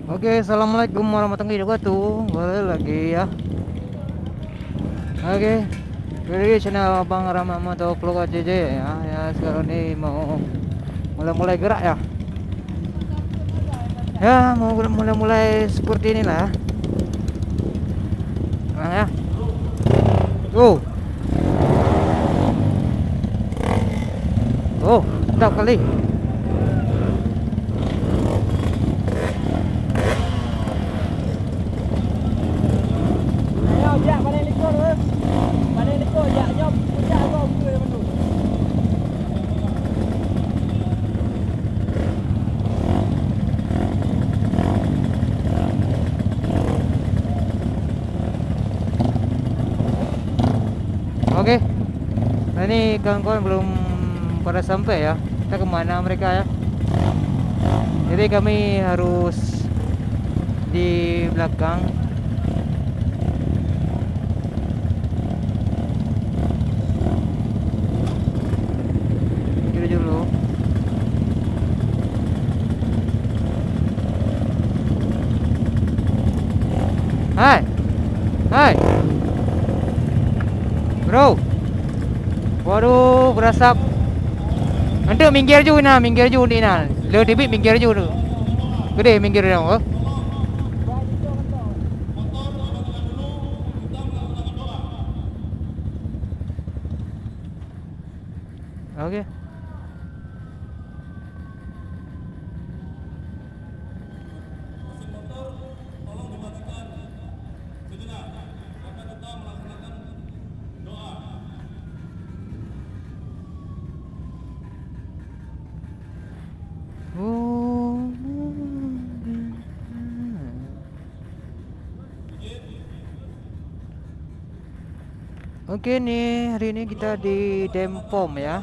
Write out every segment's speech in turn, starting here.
Oke, assalamualaikum warahmatullahi wabarakatuh. Boleh lagi ya. Oke, dari channel Bang Rama Moto Vlog AJJ ya. Ya sekarang ini mau mulai-mulai gerak ya. Ya mau mulai-mulai seperti inilah. Nah ya. Oh, oh, sedap kali. Ayo, jak balik likur tu. Balik likur, jak jom. Puncak kau ke mana? Oke. Nah ini kawan-kawan belum pada sampai ya. Kita kemana mereka ya? Jadi kami harus di belakang. Kiri dulu. Hai, hai, bro. Waduh, berasap. Nanti minggir ju ni nah. Le tibik minggir ju tu. Gede minggir dah. Oh. Oke. Oh. Oke nih, hari ini kita di Dempom ya.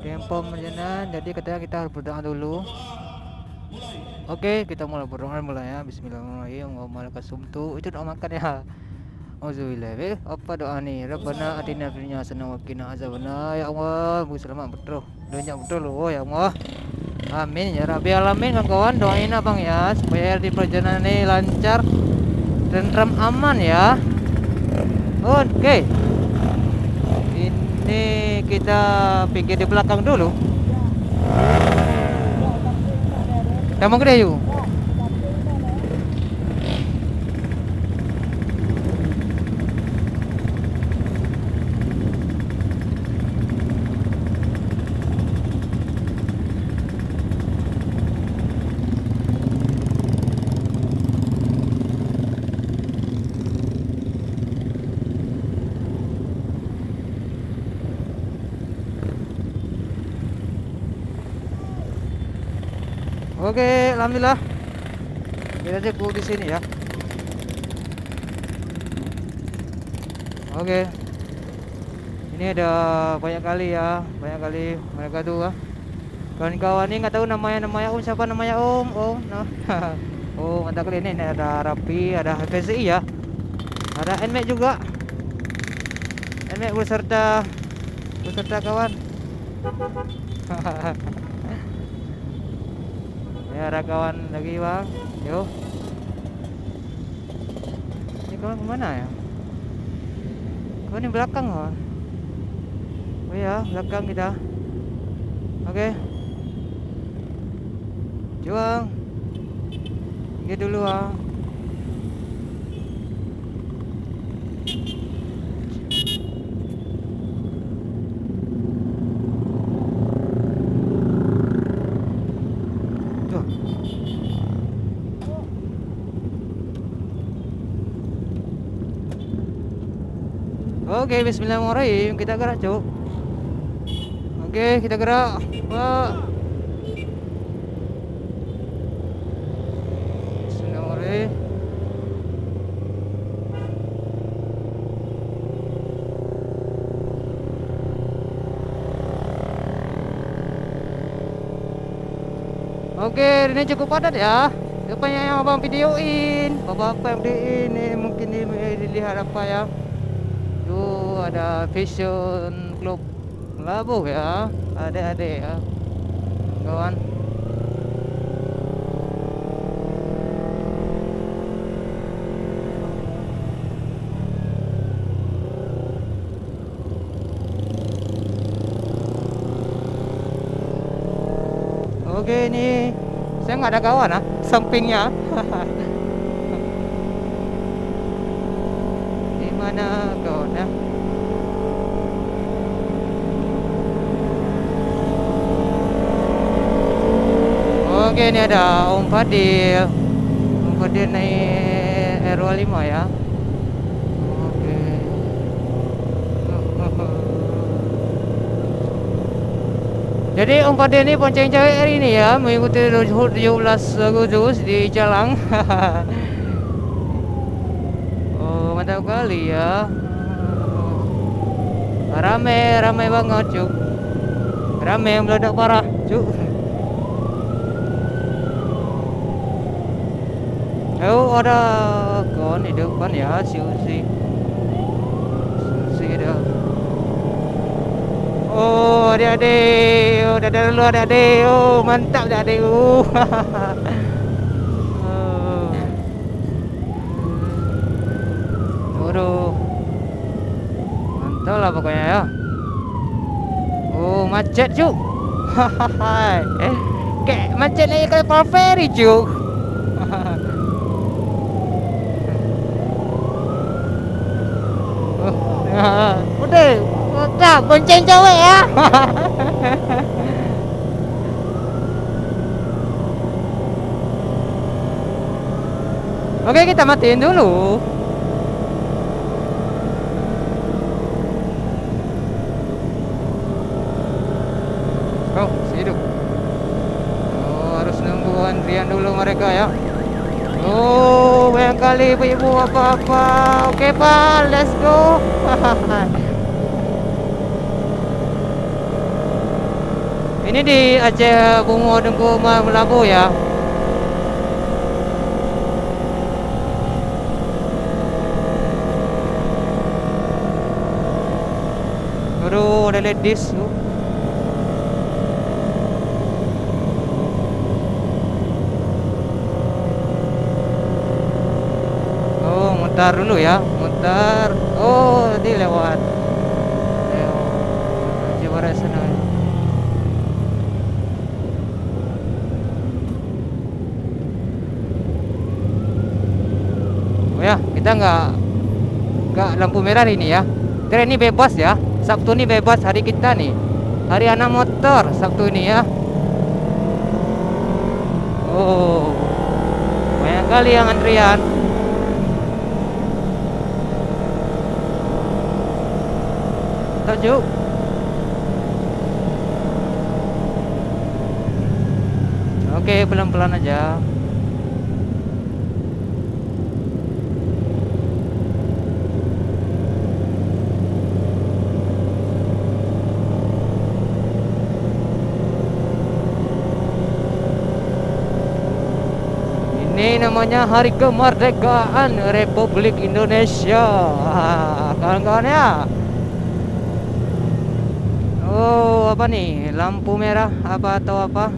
Dempom Menjenan, jadi katanya kita harus berdoa dulu. Oke, kita mulai berdoa ya. Bismillahirrahmanirrahim. Wa malaikasumtu. Itu doa makan ya. Auzubillahi. Apa doa nih? Rabbana atina fid dunya hasanah wa qina azabannar. Ya Allah, bu selamat betul. Doanya betul loh ya Allah. Amin ya Rabbi alamin kawan-kawan. Doain abang ya supaya di perjalanan ini lancar dan aman ya. Oke. Ini kita pinggir di belakang dulu. Kamu gede yuk. Oke, alhamdulillah. Kita cukup di sini ya. Oke. Ini ada banyak kali ya, banyak kali mereka tuh ah. Kawan-kawan ini nggak tahu namanya Om siapa namanya Om. Oh, nah. Oh, mantap kali ini ada Rapi, ada HVCI ya. Ada NMAX juga. NMAX beserta kawan. Ya ada kawan lagi bang. Yo. Ini kawan kemana ya? Kawan di belakang kawan. Oh ya belakang kita. Oke. Juang. Pergi dulu ah. Tuh. Oke, bismillahirrahmanirrahim. Kita gerak, Cuk. Oke, kita gerak. Pak. Bismillahirrahmanirrahim. Oke, ini cukup padat ya. Rupanya yang abang videoin, bapak-bapak yang ini mungkin dilihat apa ya. Tuh ada Vision Club Labuh ya, adik-adik ya, kawan. ini saya nggak ada kawan sampingnya. Di mana kawan ya? Oke, ini ada Om Fadil. Om Fadil naik R25 ya. Oke. Jadi Om Fadil ini ponceng cewek hari ini ya, mengikuti Hut 17 Agustus di Calang. Oh, mantap kali ya. Ramai banget, Cuk. Ramai meledak parah, Cuk. Oh, ada kon di depan ya, si Uzi. Uzi ada. Oh, adik-adik. Oh, dah dulu adik-adik. Oh, mantap adik-adik. Oh. Aduh. Mantap lah pokoknya ya. Oh, macet, Cuk. Kayak macet naik kapal feri, Cuk. Udah bonceng cewek ya. Oke, kita matiin dulu. Oh, hidup. Oh, harus nunggu antrian dulu mereka ya. Oh, banyak kali ibu-ibu apa-apa. Oke, Pak, let's go. Ini di Aceh Bungo Dengku Melabu ya. Aduh, ada ladies tuh. Oh, mutar dulu ya, mutar. Oh, tadi lewat. Coba sana. Oh ya, kita nggak lampu merah ini ya. Tren ini bebas ya. Sabtu ini bebas hari kita nih. Hari anak motor Sabtu ini ya. Oh, banyak kali yang antrian. Tajuk. Oke, pelan-pelan aja. Ini namanya Hari Kemerdekaan Republik Indonesia. Kawan-kawan ya. Oh, apa nih? Lampu merah apa atau apa?